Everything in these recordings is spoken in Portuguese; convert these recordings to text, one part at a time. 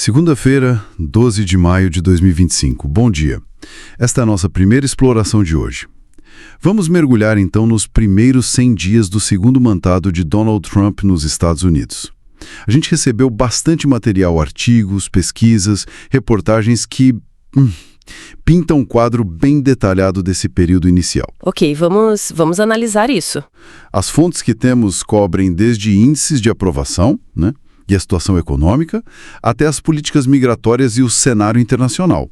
Segunda-feira, 12 de maio de 2025. Bom dia. Esta é a nossa primeira exploração de hoje. Vamos mergulhar então nos primeiros 100 dias do segundo mandato de Donald Trump nos Estados Unidos. A gente recebeu bastante material, artigos, pesquisas, reportagens que pintam um quadro bem detalhado desse período inicial. Ok, vamos analisar isso. As fontes que temos cobrem desde índices de aprovação, e a situação econômica, até as políticas migratórias e o cenário internacional.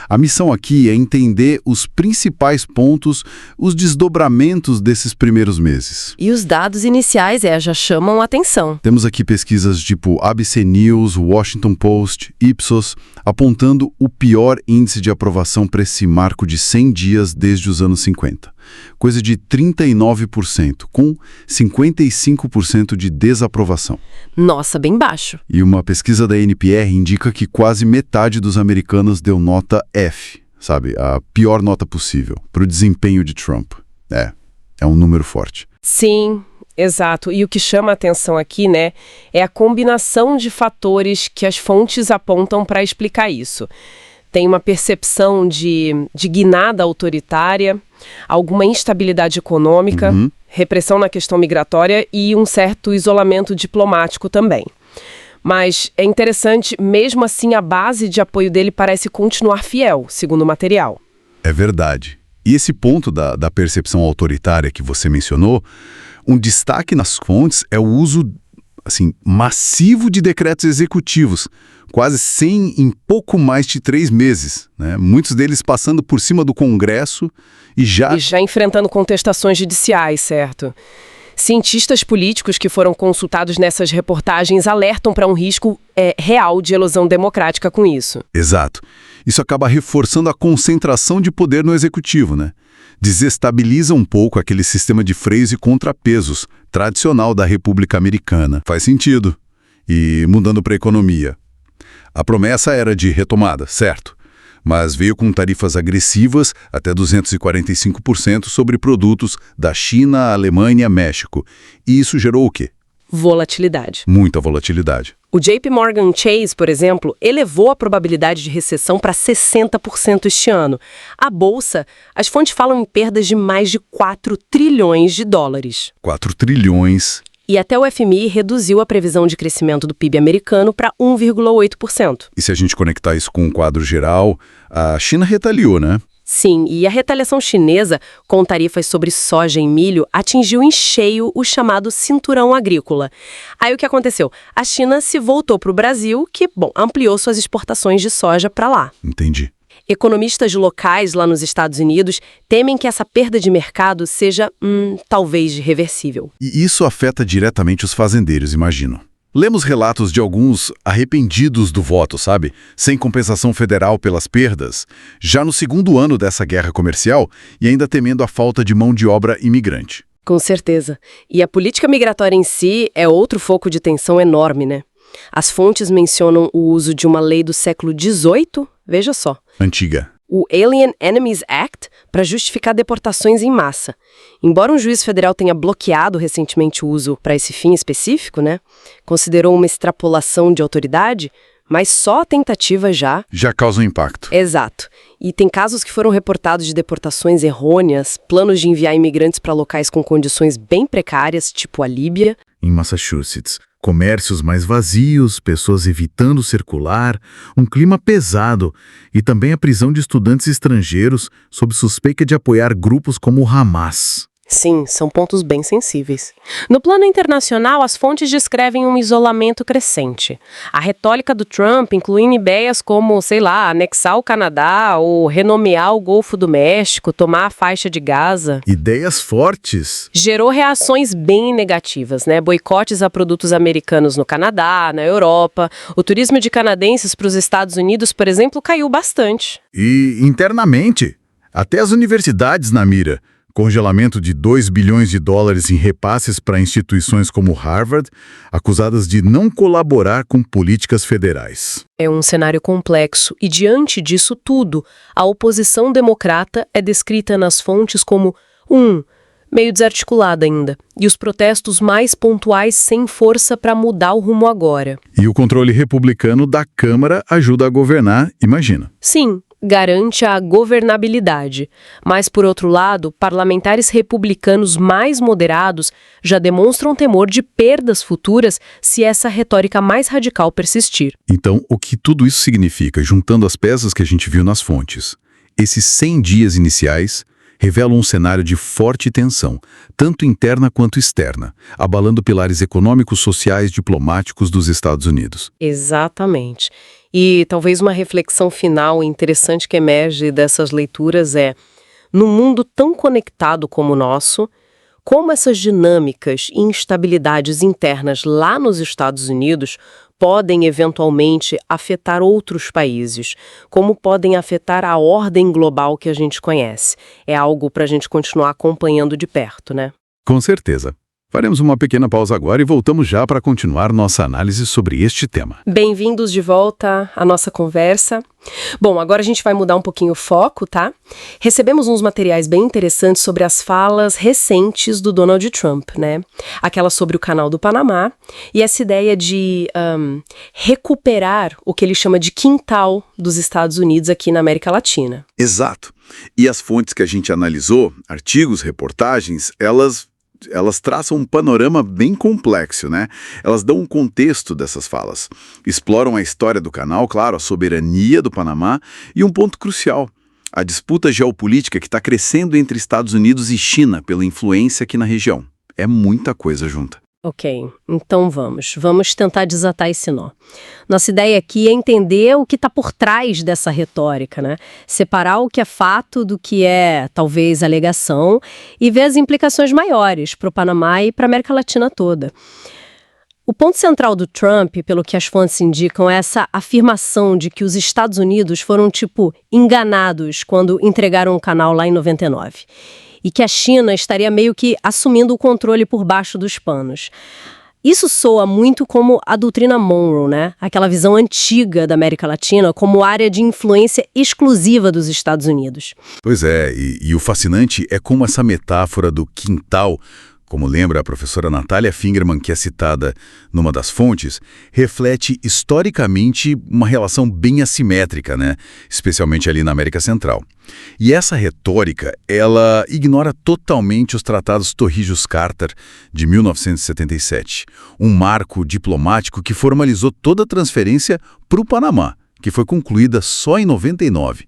A missão aqui é entender os principais pontos, os desdobramentos desses primeiros meses. E os dados iniciais já chamam a atenção. Temos aqui pesquisas tipo ABC News, Washington Post, Ipsos, apontando o pior índice de aprovação para esse marco de 100 dias desde os anos 50. Coisa de 39%, com 55% de desaprovação. Nossa, bem baixo. E uma pesquisa da NPR indica que quase metade dos americanos deu nota F, sabe? A pior nota possível para o desempenho de Trump. É um número forte. Sim, exato. E o que chama a atenção aqui, é a combinação de fatores que as fontes apontam para explicar isso. Tem uma percepção de guinada autoritária, alguma instabilidade econômica, repressão na questão migratória e um certo isolamento diplomático também. Mas é interessante, mesmo assim, a base de apoio dele parece continuar fiel, segundo o material. É verdade. E esse ponto da percepção autoritária que você mencionou, um destaque nas fontes é o uso massivo de decretos executivos, quase 100 em pouco mais de 3 meses, Muitos deles passando por cima do Congresso e já enfrentando contestações judiciais, certo? Cientistas políticos que foram consultados nessas reportagens alertam para um risco real de erosão democrática com isso. Exato. Isso acaba reforçando a concentração de poder no executivo, Desestabiliza um pouco aquele sistema de freios e contrapesos tradicional da República Americana. Faz sentido. E mudando para a economia. A promessa era de retomada, certo? Mas veio com tarifas agressivas, até 245% sobre produtos da China, Alemanha e México. E isso gerou o quê? Volatilidade. Muita volatilidade. O JP Morgan Chase, por exemplo, elevou a probabilidade de recessão para 60% este ano. A Bolsa, as fontes falam em perdas de mais de 4 trilhões de dólares. 4 trilhões. E até o FMI reduziu a previsão de crescimento do PIB americano para 1,8%. E se a gente conectar isso com o quadro geral, a China retaliou, Sim, e a retaliação chinesa, com tarifas sobre soja e milho, atingiu em cheio o chamado cinturão agrícola. Aí o que aconteceu? A China se voltou para o Brasil, que, ampliou suas exportações de soja para lá. Entendi. Economistas locais lá nos Estados Unidos temem que essa perda de mercado seja, talvez, irreversível. E isso afeta diretamente os fazendeiros, imagino. Lemos relatos de alguns arrependidos do voto, sabe? Sem compensação federal pelas perdas, já no segundo ano dessa guerra comercial e ainda temendo a falta de mão de obra imigrante. Com certeza. E a política migratória em si é outro foco de tensão enorme, As fontes mencionam o uso de uma lei do século XVIII, veja só. Antiga. O Alien Enemies Act, para justificar deportações em massa. Embora um juiz federal tenha bloqueado recentemente o uso para esse fim específico, considerou uma extrapolação de autoridade, mas só a tentativa já causa um impacto. Exato. E tem casos que foram reportados de deportações errôneas, planos de enviar imigrantes para locais com condições bem precárias, tipo a Líbia. Em Massachusetts, comércios mais vazios, pessoas evitando circular, um clima pesado e também a prisão de estudantes estrangeiros sob suspeita de apoiar grupos como o Hamas. Sim, são pontos bem sensíveis. No plano internacional, as fontes descrevem um isolamento crescente. A retórica do Trump, incluindo ideias como, anexar o Canadá ou renomear o Golfo do México, tomar a faixa de Gaza. Ideias fortes. Gerou reações bem negativas, Boicotes a produtos americanos no Canadá, na Europa. O turismo de canadenses para os Estados Unidos, por exemplo, caiu bastante. E internamente, até as universidades na mira. Congelamento de 2 bilhões de dólares em repasses para instituições como Harvard, acusadas de não colaborar com políticas federais. É um cenário complexo e, diante disso tudo, a oposição democrata é descrita nas fontes como meio desarticulada ainda, e os protestos mais pontuais sem força para mudar o rumo agora. E o controle republicano da Câmara ajuda a governar, imagina. Sim, garante a governabilidade. Mas, por outro lado, parlamentares republicanos mais moderados já demonstram temor de perdas futuras se essa retórica mais radical persistir. Então, o que tudo isso significa, juntando as peças que a gente viu nas fontes? Esses 100 dias iniciais revelam um cenário de forte tensão, tanto interna quanto externa, abalando pilares econômicos, sociais, diplomáticos dos Estados Unidos. Exatamente. E talvez uma reflexão final interessante que emerge dessas leituras é: num mundo tão conectado como o nosso, como essas dinâmicas e instabilidades internas lá nos Estados Unidos podem eventualmente afetar outros países, como podem afetar a ordem global que a gente conhece. É algo para a gente continuar acompanhando de perto, né? Com certeza. Faremos uma pequena pausa agora e voltamos já para continuar nossa análise sobre este tema. Bem-vindos de volta à nossa conversa. Bom, agora a gente vai mudar um pouquinho o foco, tá? Recebemos uns materiais bem interessantes sobre as falas recentes do Donald Trump, né? Aquela sobre o Canal do Panamá e essa ideia de recuperar o que ele chama de quintal dos Estados Unidos aqui na América Latina. Exato. E as fontes que a gente analisou, artigos, reportagens, elas traçam um panorama bem complexo, né? Elas dão um contexto dessas falas. Exploram a história do canal, claro, a soberania do Panamá e um ponto crucial, a disputa geopolítica que está crescendo entre Estados Unidos e China pela influência aqui na região. É muita coisa junta. Ok, então vamos tentar desatar esse nó. Nossa ideia aqui é entender o que está por trás dessa retórica, né? Separar o que é fato do que é, talvez, alegação e ver as implicações maiores para o Panamá e para a América Latina toda. O ponto central do Trump, pelo que as fontes indicam, é essa afirmação de que os Estados Unidos foram, enganados quando entregaram o canal lá em 99. E que a China estaria meio que assumindo o controle por baixo dos panos. Isso soa muito como a doutrina Monroe, né? Aquela visão antiga da América Latina como área de influência exclusiva dos Estados Unidos. Pois é, e o fascinante é como essa metáfora do quintal, como lembra a professora Natália Fingerman, que é citada numa das fontes, reflete historicamente uma relação bem assimétrica, né? Especialmente ali na América Central. E essa retórica, ela ignora totalmente os tratados Torrijos-Carter de 1977, um marco diplomático que formalizou toda a transferência para o Panamá, que foi concluída só em 99.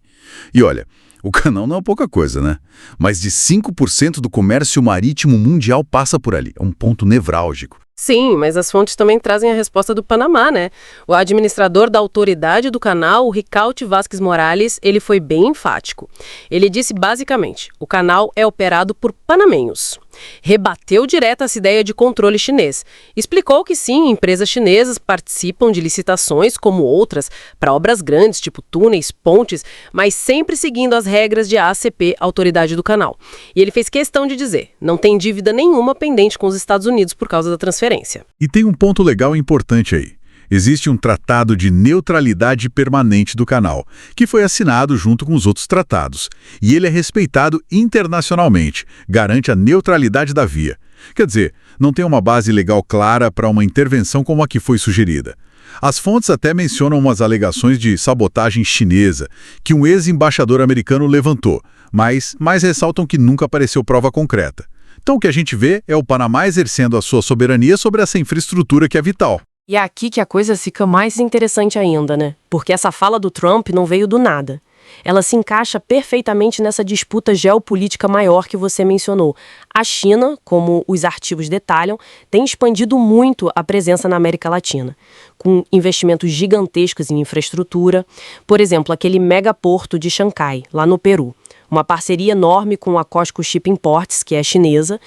E olha, o canal não é pouca coisa, né? Mais de 5% do comércio marítimo mundial passa por ali. É um ponto nevrálgico. Sim, mas as fontes também trazem a resposta do Panamá, né? O administrador da autoridade do canal, o Ricaute Vasquez Morales, ele foi bem enfático. Ele disse basicamente, o canal é operado por panamenhos. Rebateu direto essa ideia de controle chinês. Explicou que sim, empresas chinesas participam de licitações como outras para obras grandes, tipo túneis, pontes, mas sempre seguindo as regras de ACP, Autoridade do Canal. E ele fez questão de dizer, não tem dívida nenhuma pendente com os Estados Unidos por causa da transferência. E tem um ponto legal e importante aí. Existe um tratado de neutralidade permanente do canal, que foi assinado junto com os outros tratados. E ele é respeitado internacionalmente, garante a neutralidade da via. Quer dizer, não tem uma base legal clara para uma intervenção como a que foi sugerida. As fontes até mencionam umas alegações de sabotagem chinesa, que um ex-embaixador americano levantou, mas ressaltam que nunca apareceu prova concreta. Então o que a gente vê é o Panamá exercendo a sua soberania sobre essa infraestrutura que é vital. E é aqui que a coisa fica mais interessante ainda, né? Porque essa fala do Trump não veio do nada. Ela se encaixa perfeitamente nessa disputa geopolítica maior que você mencionou. A China, como os artigos detalham, tem expandido muito a presença na América Latina, com investimentos gigantescos em infraestrutura. Por exemplo, aquele megaporto de Xangai, lá no Peru. Uma parceria enorme com a COSCO Shipping Ports, que é chinesa,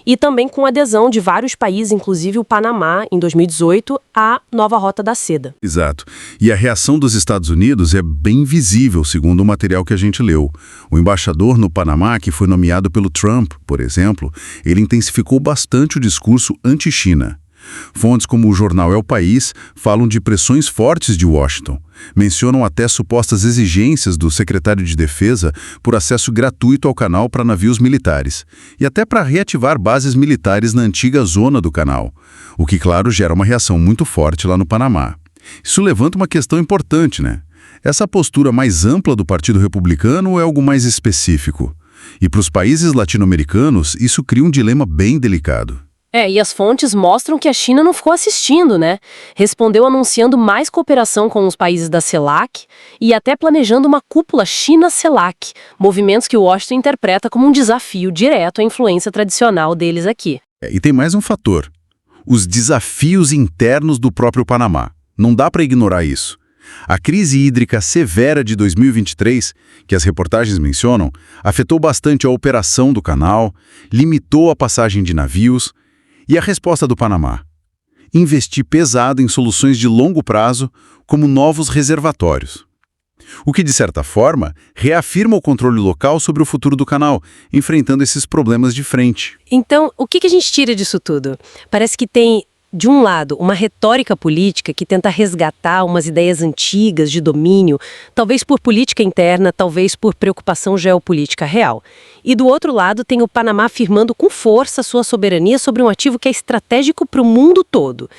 e também com adesão de vários países, inclusive o Panamá, em 2018, à nova Rota da Seda. Exato. E a reação dos Estados Unidos é bem visível, segundo o material que a gente leu. O embaixador no Panamá, que foi nomeado pelo Trump, por exemplo, ele intensificou bastante o discurso anti-China. Fontes como o jornal El País falam de pressões fortes de Washington. Mencionam até supostas exigências do secretário de Defesa por acesso gratuito ao canal para navios militares e até para reativar bases militares na antiga zona do canal, o que, claro, gera uma reação muito forte lá no Panamá. Isso levanta uma questão importante, né? Essa postura mais ampla do Partido Republicano ou é algo mais específico? E para os países latino-americanos, isso cria um dilema bem delicado. E as fontes mostram que a China não ficou assistindo, né? Respondeu anunciando mais cooperação com os países da CELAC e até planejando uma cúpula China-CELAC, movimentos que Washington interpreta como um desafio direto à influência tradicional deles aqui. E tem mais um fator: os desafios internos do próprio Panamá. Não dá para ignorar isso. A crise hídrica severa de 2023, que as reportagens mencionam, afetou bastante a operação do canal, limitou a passagem de navios. E a resposta do Panamá? Investir pesado em soluções de longo prazo, como novos reservatórios. O que, de certa forma, reafirma o controle local sobre o futuro do canal, enfrentando esses problemas de frente. Então, o que a gente tira disso tudo? Parece que tem, de um lado, uma retórica política que tenta resgatar umas ideias antigas de domínio, talvez por política interna, talvez por preocupação geopolítica real. E do outro lado, tem o Panamá afirmando com força sua soberania sobre um ativo que é estratégico para o mundo todo.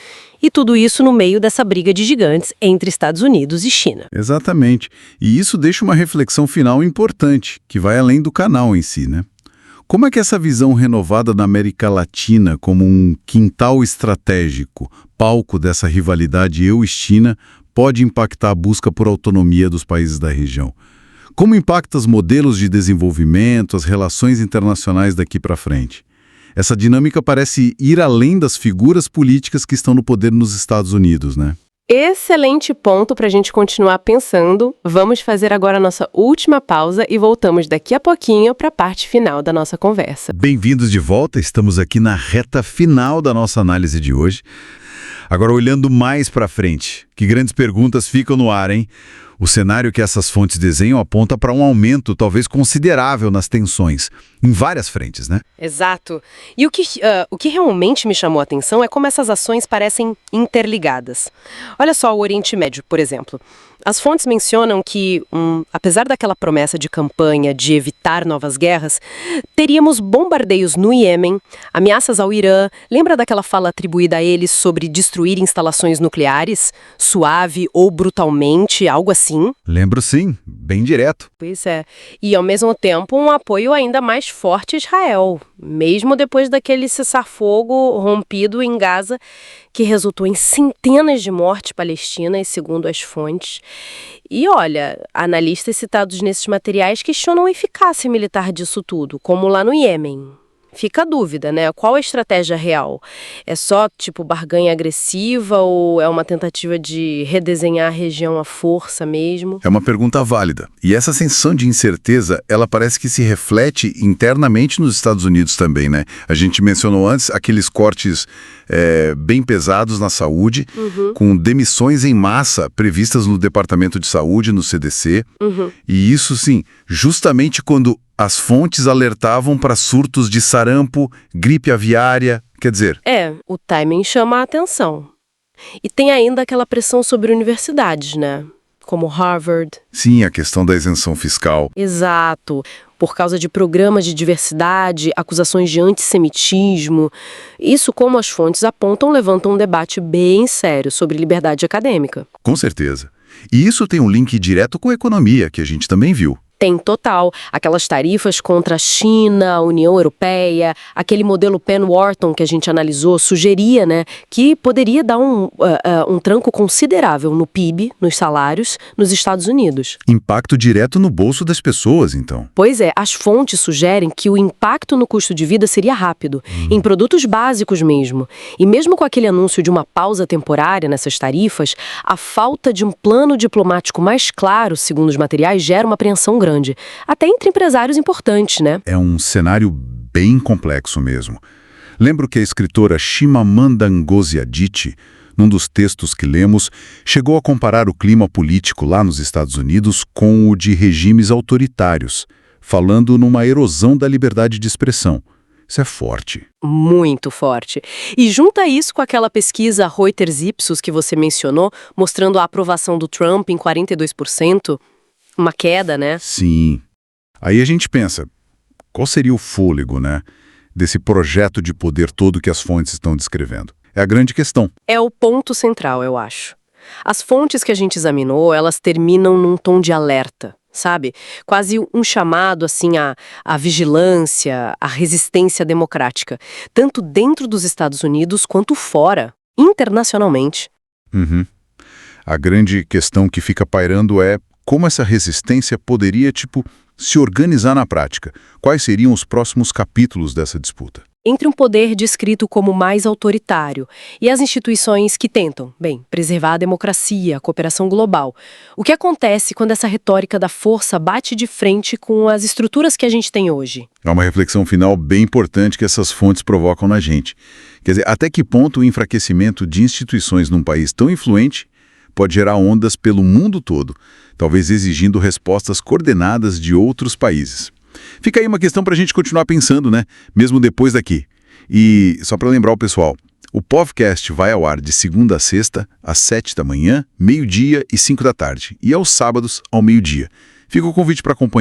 E tudo isso no meio dessa briga de gigantes entre Estados Unidos e China. Exatamente. E isso deixa uma reflexão final importante, que vai além do canal em si, né? Como é que essa visão renovada da América Latina como um quintal estratégico, palco dessa rivalidade EU-China, pode impactar a busca por autonomia dos países da região? Como impacta os modelos de desenvolvimento, as relações internacionais daqui para frente? Essa dinâmica parece ir além das figuras políticas que estão no poder nos Estados Unidos, né? Excelente ponto para a gente continuar pensando. Vamos fazer agora a nossa última pausa e voltamos daqui a pouquinho para a parte final da nossa conversa. Bem-vindos de volta, estamos aqui na reta final da nossa análise de hoje. Agora, olhando mais para frente, que grandes perguntas ficam no ar, hein? O cenário que essas fontes desenham aponta para um aumento, talvez considerável, nas tensões, em várias frentes, né? Exato. E o que realmente me chamou a atenção é como essas ações parecem interligadas. Olha só o Oriente Médio, por exemplo. As fontes mencionam que, apesar daquela promessa de campanha de evitar novas guerras, teríamos bombardeios no Iêmen, ameaças ao Irã. Lembra daquela fala atribuída a eles sobre destruir instalações nucleares? Suave ou brutalmente, algo assim? Lembro sim, bem direto. Pois é. E, ao mesmo tempo, um apoio ainda mais forte a Israel, mesmo depois daquele cessar-fogo rompido em Gaza, que resultou em centenas de mortes palestinas, segundo as fontes. E olha, analistas citados nesses materiais questionam a eficácia militar disso tudo, como lá no Iêmen. Fica a dúvida, né? Qual a estratégia real? É só, barganha agressiva ou é uma tentativa de redesenhar a região à força mesmo? É uma pergunta válida. E essa sensação de incerteza, ela parece que se reflete internamente nos Estados Unidos também, né? A gente mencionou antes aqueles cortes bem pesados na saúde, com demissões em massa previstas no Departamento de Saúde, no CDC. E isso, sim, justamente quando as fontes alertavam para surtos de sarampo, gripe aviária, quer dizer... O timing chama a atenção. E tem ainda aquela pressão sobre universidades, né? Como Harvard. Sim, a questão da isenção fiscal. Exato. Por causa de programas de diversidade, acusações de antissemitismo. Isso, como as fontes apontam, levanta um debate bem sério sobre liberdade acadêmica. Com certeza. E isso tem um link direto com a economia, que a gente também viu. Tem total. Aquelas tarifas contra a China, a União Europeia, aquele modelo Penn-Wharton que a gente analisou, sugeria, né, que poderia dar um tranco considerável no PIB, nos salários, nos Estados Unidos. Impacto direto no bolso das pessoas, então. Pois é, as fontes sugerem que o impacto no custo de vida seria rápido, em produtos básicos mesmo. E mesmo com aquele anúncio de uma pausa temporária nessas tarifas, a falta de um plano diplomático mais claro, segundo os materiais, gera uma apreensão grande. Até entre empresários importantes, né? É um cenário bem complexo mesmo. Lembro que a escritora Chimamanda Ngozi Adichie, num dos textos que lemos, chegou a comparar o clima político lá nos Estados Unidos com o de regimes autoritários, falando numa erosão da liberdade de expressão. Isso é forte. Muito forte. E junta isso com aquela pesquisa Reuters-Ipsos que você mencionou, mostrando a aprovação do Trump em 42%, uma queda, né? Sim. Aí a gente pensa, qual seria o fôlego, né, desse projeto de poder todo que as fontes estão descrevendo? É a grande questão. É o ponto central, eu acho. As fontes que a gente examinou, elas terminam num tom de alerta, sabe? Quase um chamado, assim, à vigilância, à resistência democrática, tanto dentro dos Estados Unidos quanto fora, internacionalmente. Uhum. A grande questão que fica pairando é como essa resistência poderia, se organizar na prática. Quais seriam os próximos capítulos dessa disputa? Entre um poder descrito como mais autoritário e as instituições que tentam, preservar a democracia, a cooperação global. O que acontece quando essa retórica da força bate de frente com as estruturas que a gente tem hoje? É uma reflexão final bem importante que essas fontes provocam na gente. Quer dizer, até que ponto o enfraquecimento de instituições num país tão influente pode gerar ondas pelo mundo todo, talvez exigindo respostas coordenadas de outros países. Fica aí uma questão para a gente continuar pensando, né? Mesmo depois daqui. E só para lembrar o pessoal, o podcast vai ao ar de segunda a sexta, às 7 da manhã, meio-dia e 5 da tarde. E aos sábados, ao meio-dia. Fica o convite para acompanhar.